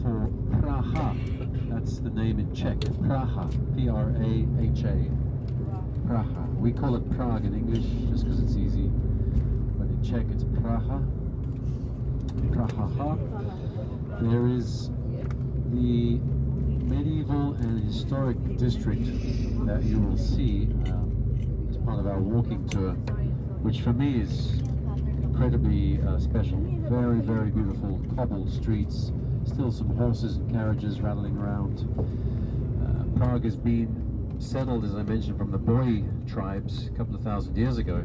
for Praha. That's the name in Czech. Praha. P-R-A-H-A. Praha. We call it Prague in English just because it's easy. But in Czech it's Praha. Praha. There is the medieval and historic district that you will see as part of our walking tour, which for me is incredibly special. Very, very beautiful cobbled streets, still some horses and carriages rattling around. Prague has been settled, as I mentioned, from the Boy tribes a couple of thousand years ago,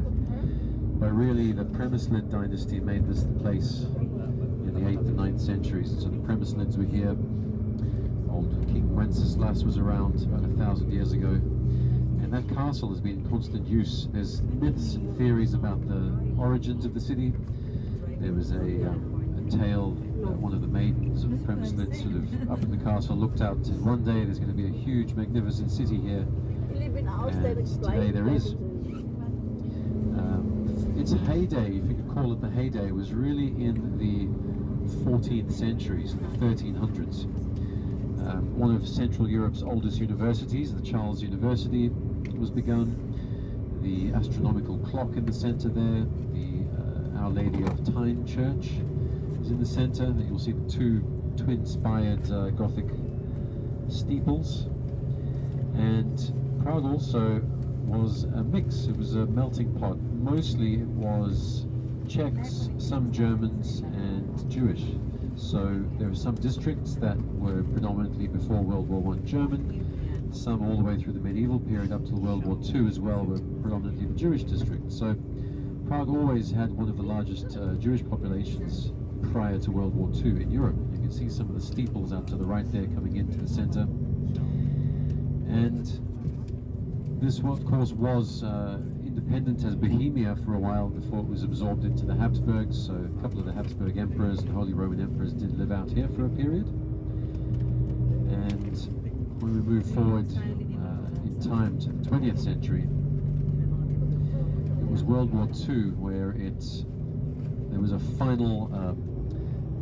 but really the Premyslid dynasty made this the place in the 8th and 9th centuries. So the Premyslids were here. Old King Wenceslas was around about 1,000 years ago, and that castle has been in constant use. There's myths and theories about the origins of the city. There was a tale that one of the maidens of the Premyslids sort of up in the castle looked out and said, one day there's going to be a huge magnificent city here, and today there is. Its heyday, if you could call it the heyday, was really in the 14th century, so the 1300s. One of Central Europe's oldest universities, the Charles University, was begun. The astronomical clock in the centre there, the Our Lady of Tyne Church is in the centre. Then you'll see the two twin-spired Gothic steeples. And Prague also was a mix. It was a melting pot. Mostly it was Czechs, some Germans, and Jewish. So there were some districts that were predominantly before World War I German, some all the way through the medieval period up to World War II as well were predominantly the Jewish districts. So Prague always had one of the largest Jewish populations prior to World War II in Europe. You can see some of the steeples out to the right there coming into the centre. And this, of course, was independent as Bohemia for a while before it was absorbed into the Habsburgs. So a couple of the Habsburg emperors and Holy Roman emperors did live out here for a period. And when we move forward in time to the 20th century, it was World War II where there was a final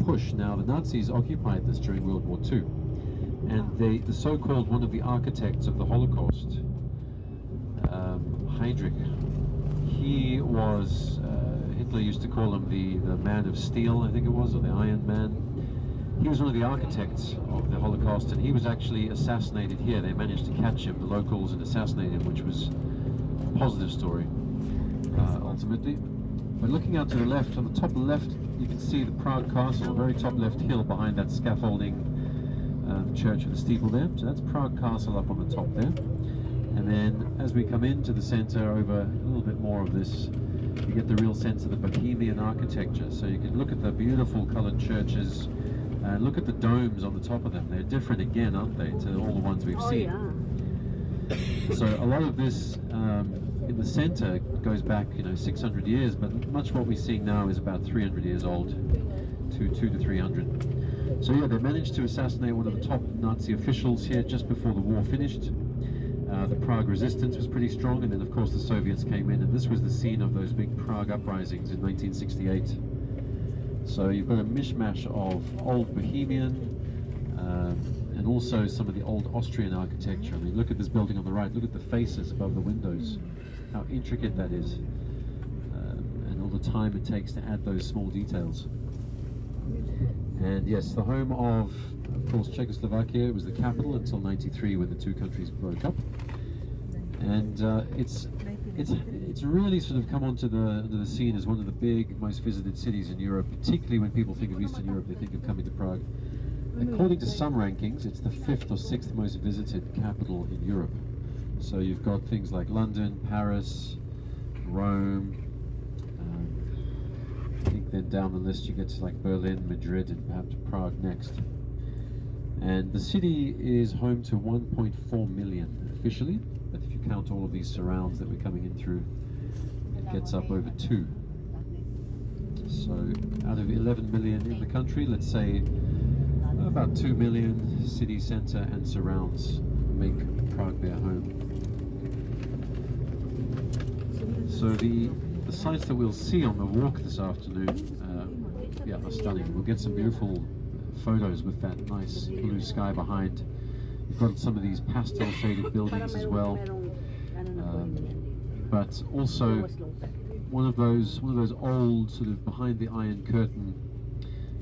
push. Now the Nazis occupied this during World War II, and the so-called one of the architects of the Holocaust, Heydrich, he was, Hitler used to call him the man of steel, I think it was, or the Iron Man. He was one of the architects of the Holocaust, and he was actually assassinated here. They managed to catch him, the locals, and assassinate him, which was a positive story, ultimately. But looking out to the left, on the top left, you can see the Prague Castle, very top left hill behind that scaffolding church with the steeple there. So that's Prague Castle up on the top there. And then as we come into the centre, over a little bit more of this, you get the real sense of the Bohemian architecture. So you can look at the beautiful coloured churches and look at the domes on the top of them. They're different again, aren't they, to all the ones we've seen. Yeah. So a lot of this in the centre goes back, 600 years, but much what we're seeing now is about 300 years old, 200 to 300. So yeah, they managed to assassinate one of the top Nazi officials here just before the war finished. The Prague resistance was pretty strong, and then of course the Soviets came in, and this was the scene of those big Prague uprisings in 1968. So you've got a mishmash of old Bohemian and also some of the old Austrian architecture. I mean, look at this building on the right, look at the faces above the windows, how intricate that is, and all the time it takes to add those small details. And yes, the home of course, Czechoslovakia. It was the capital until '93 when the two countries broke up. And it's really sort of come onto the scene as one of the big, most visited cities in Europe, particularly when people think of Eastern Europe, they think of coming to Prague. According to some rankings, it's the 5th or 6th most visited capital in Europe. So you've got things like London, Paris, Rome. I think then down the list you get to like Berlin, Madrid, and perhaps Prague next. And the city is home to 1.4 million officially, but if you count all of these surrounds that we're coming in through, it gets up over 2. So out of 11 million in the country, let's say about 2 million city centre and surrounds make Prague their home. So the sights that we'll see on the walk this afternoon are stunning. We'll get some beautiful photos with that nice blue sky behind. You've got some of these pastel shaded buildings as well, but also one of those old sort of behind the Iron Curtain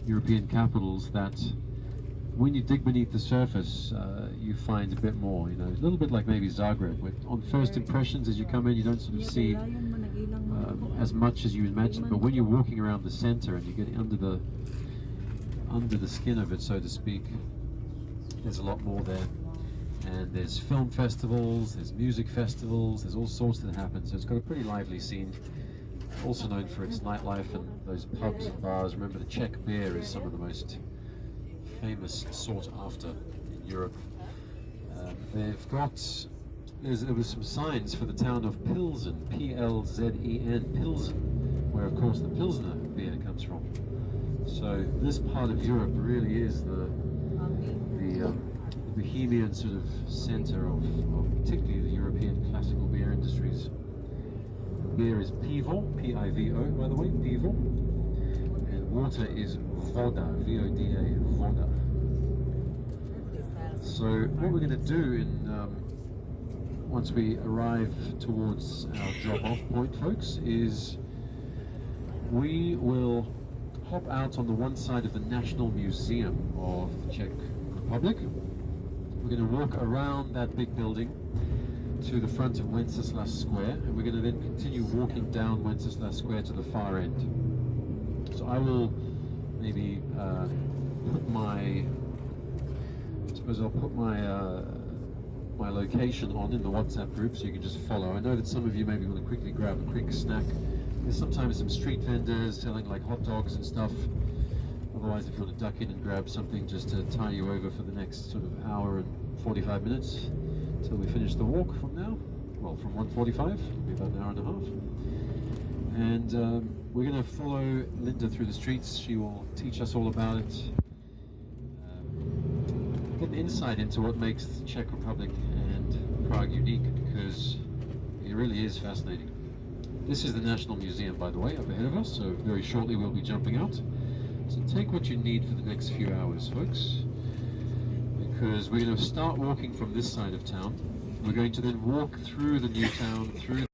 European capitals that when you dig beneath the surface you find a bit more, you know, a little bit like maybe Zagreb, where on first impressions as you come in you don't sort of see as much as you imagine, but when you're walking around the center and you get under the skin of it, so to speak, there's a lot more there. And there's film festivals, there's music festivals, there's all sorts that happen, so it's got a pretty lively scene. Also known for its nightlife and those pubs and bars. Remember, the Czech beer is some of the most famous sought after in Europe. They've got, there was some signs for the town of Pilsen, P-L-Z-E-N, Pilsen, where of course the Pilsner beer comes from. So this part of Europe really is the bohemian sort of center of particularly the European classical beer industries. Beer is pivo, P-I-V-O, by the way, pivo, and water is voda, V-O-D-A, voda. So what we're going to do once we arrive towards our drop-off point, folks, is we will hop out on the one side of the National Museum of the Czech Republic. We're going to walk around that big building to the front of Wenceslas Square, and we're going to then continue walking down Wenceslas Square to the far end. So I will maybe put my, I'll put my location on in the WhatsApp group so you can just follow. I know that some of you maybe want to quickly grab a quick snack. There's sometimes some street vendors selling like hot dogs and stuff. Otherwise, if you want to duck in and grab something just to tie you over for the next sort of hour and 45 minutes till we finish the walk from now, well, from 1:45, it'll be about an hour and a half. And we're going to follow Linda through the streets. She will teach us all about it. Get an insight into what makes the Czech Republic and Prague unique, because it really is fascinating. This is the National Museum, by the way, up ahead of us, so very shortly we'll be jumping out. So take what you need for the next few hours, folks, because we're going to start walking from this side of town. We're going to then walk through the new town, through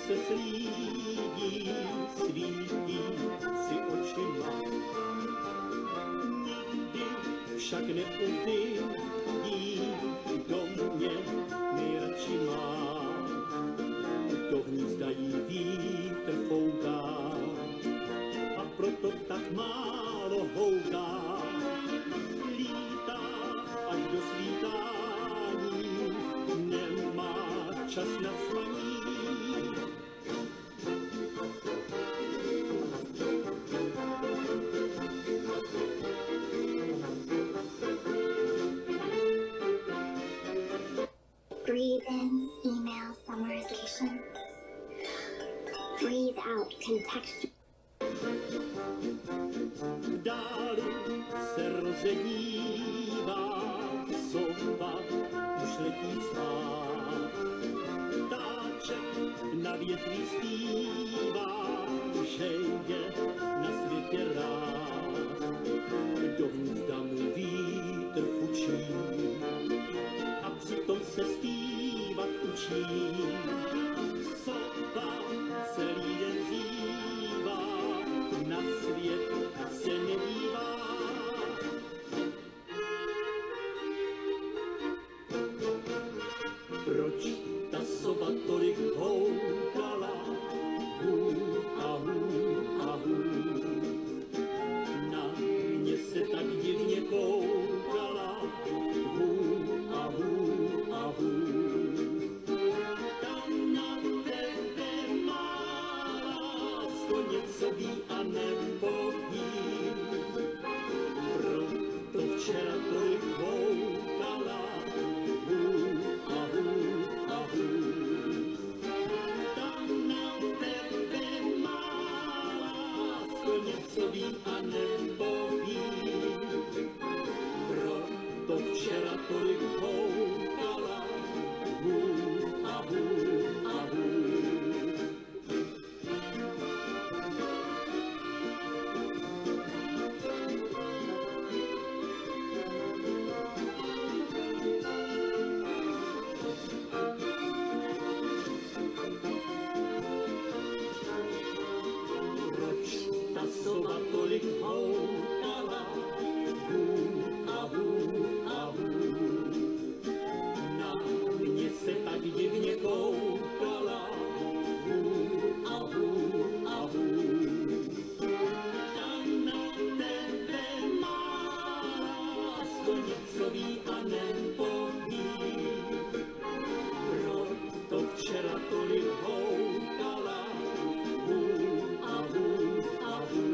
se slídí, svítí si očima. Nikdy však neuvidí, kdo mě nejradši má. Do hnízda jí vítr fouká a proto tak málo houká. Lítá až do svítání, nemá čas na slaní. Breathe in email summarizations. Breathe out contextual. V dáli se rozedívá, sova už letí spát. Ptáček na větví zpívá, že je na světě rád. Do hnízda mu vítr fučí a přitom se zpívat učí. Sova celý den zývá, na svět se nedívá. Proč ta sova tolik houkala? Hů a hů a hů. Na mě se tak divně koukala. Hů a hů a hů. Tam na tebe má lásko něco ví a nepoví. Proto včera tolik houkala. Hů a hů a hů. Tam na tebe má lásko něco ví a nepoví. Proto včera tolik houkala. Hů a hů a hů. Proč ta sova tolik houkala? Hů a hů a hů. Na mě se tak divně koukala. Hů a hů a hů. Tam na tebe má lásko něco ví a nepoví. Proto včera tolik houkala. Hů a hů a hů.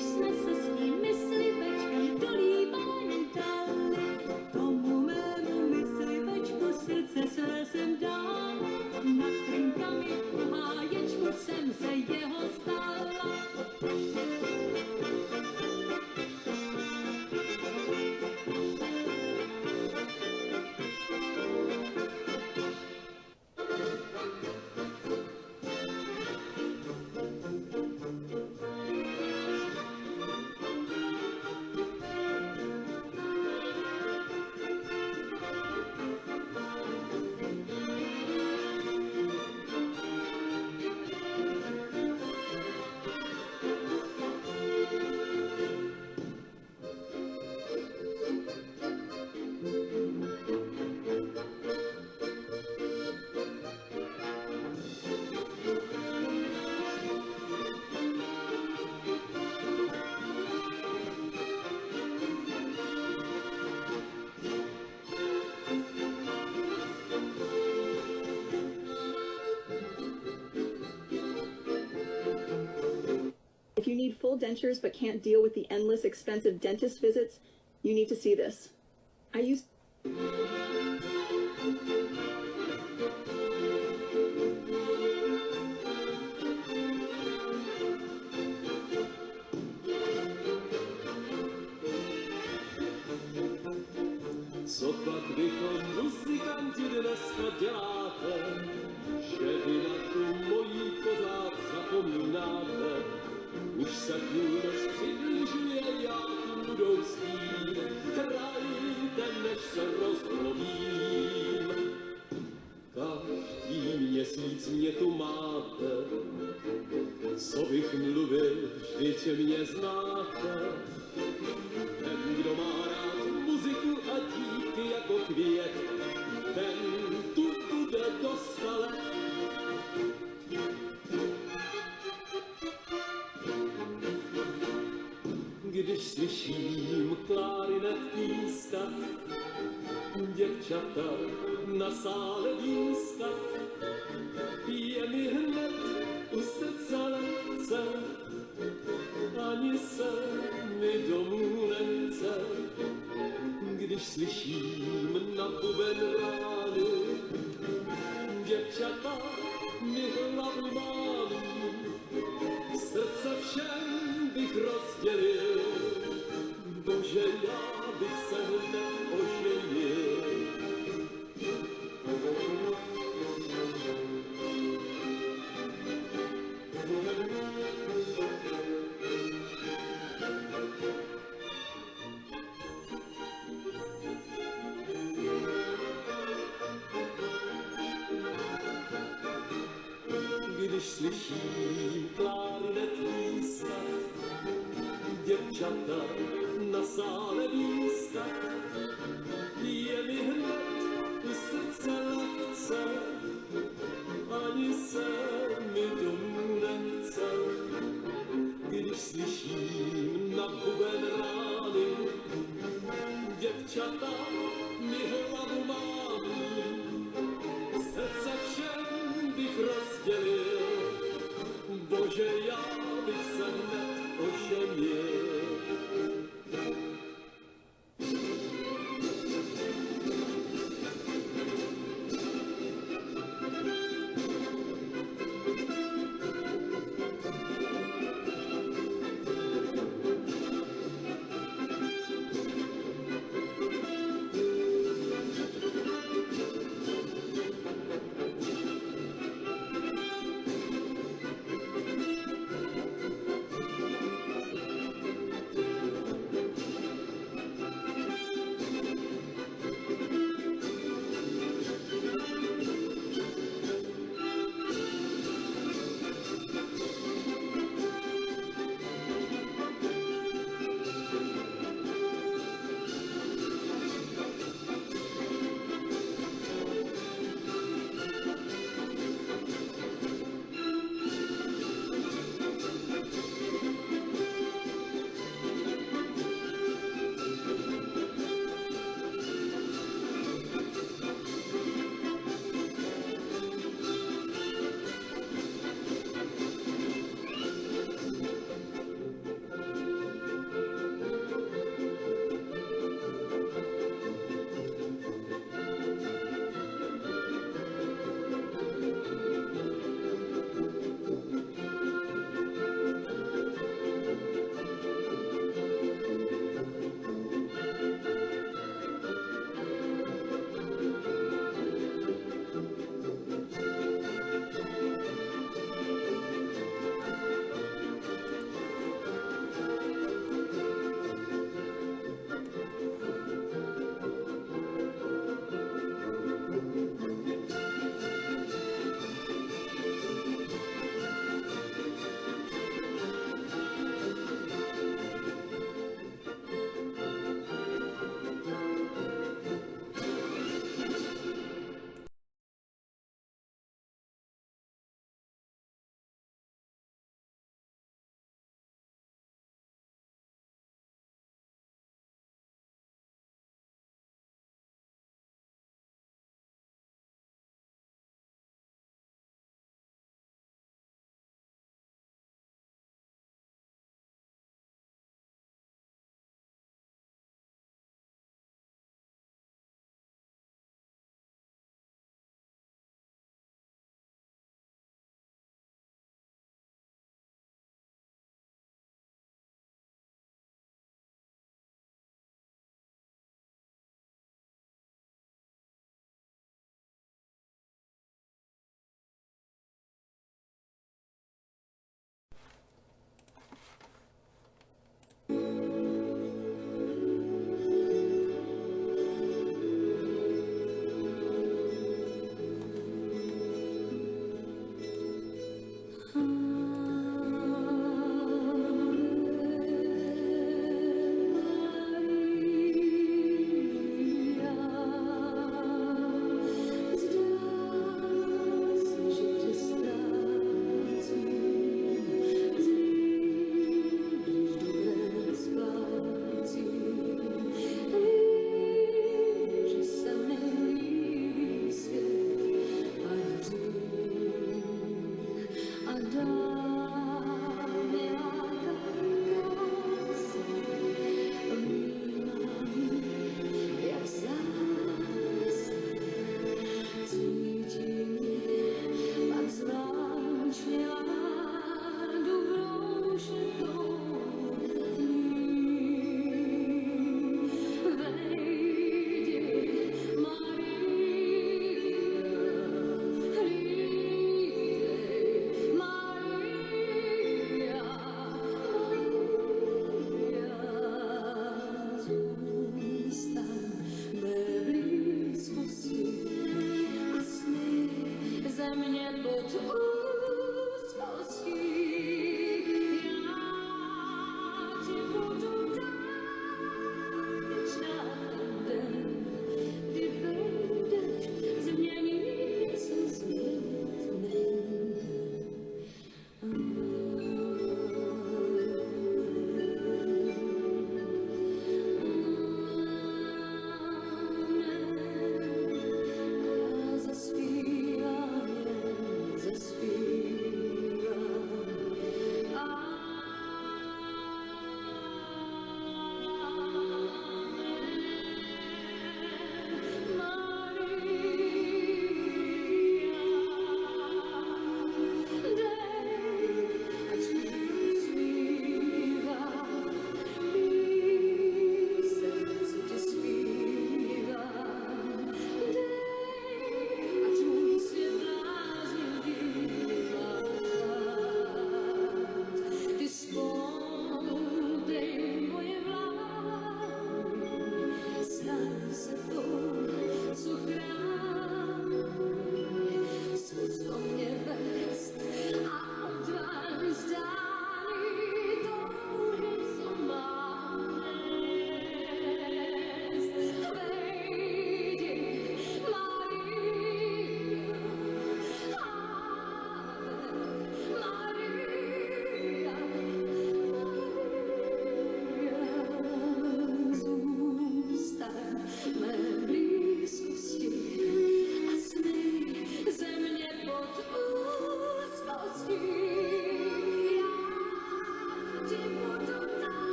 když jsme se svými slibečky do líbání dali. Tomu mému myslivečku srdce své jsem dal, nad střínkami u háječku jsem se jeho stala. If you need full dentures but can't deal with the endless expensive dentist visits, you need to see this. I used Co pak vy to muzikanti dneska děláte, že vy na tu mojí pořád zapomínáte? Už se půlnoc přibližuje, já tu budou spím, krajte, než se rozmluvím. Každý měsíc mě tu máte, co bych mluvil, vždyť mě znáte. Ten, kdo má rád muziku a dívky jako květ, ten tu bude dostale. Když slyším klarinet pískat, děvčata na sále výskat, je mi hned u srdce lehce, ani se mi domů nechce. Když slyším na buben rány, děvčata mi hlavu málí, srdce všem bych rozdělil, bože, já bych se hned oženil. Když slyším klarinet pískat, děvčata na sále výskat, je mi hned u srdce lehce, ani se mi domů nechce. Když slyším na buben rány, děvčata mi hlavu málí, srdce všem bych rozdělil, bože, já bych se hned oženil.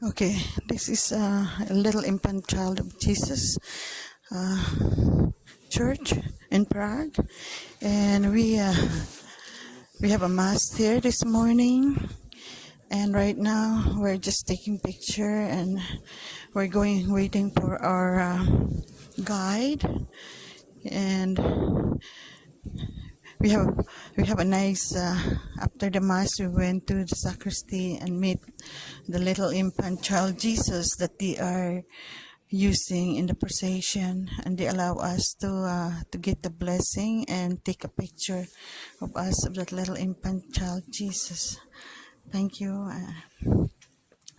Okay, this is a little infant child of Jesus church in Prague, and we have a mass here this morning. And right now we're just taking picture, and we're waiting for our guide, and we have a nice after the mass we went to the sacristy and meet the little infant child Jesus that they are using in the procession, and they allow us to get the blessing and take a picture of us of that little infant child Jesus. Thank you.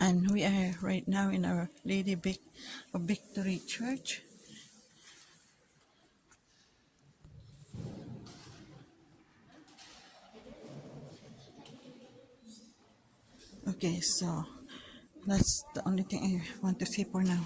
And we are right now in our Lady of Victory Church. Okay, so that's the only thing I want to say for now.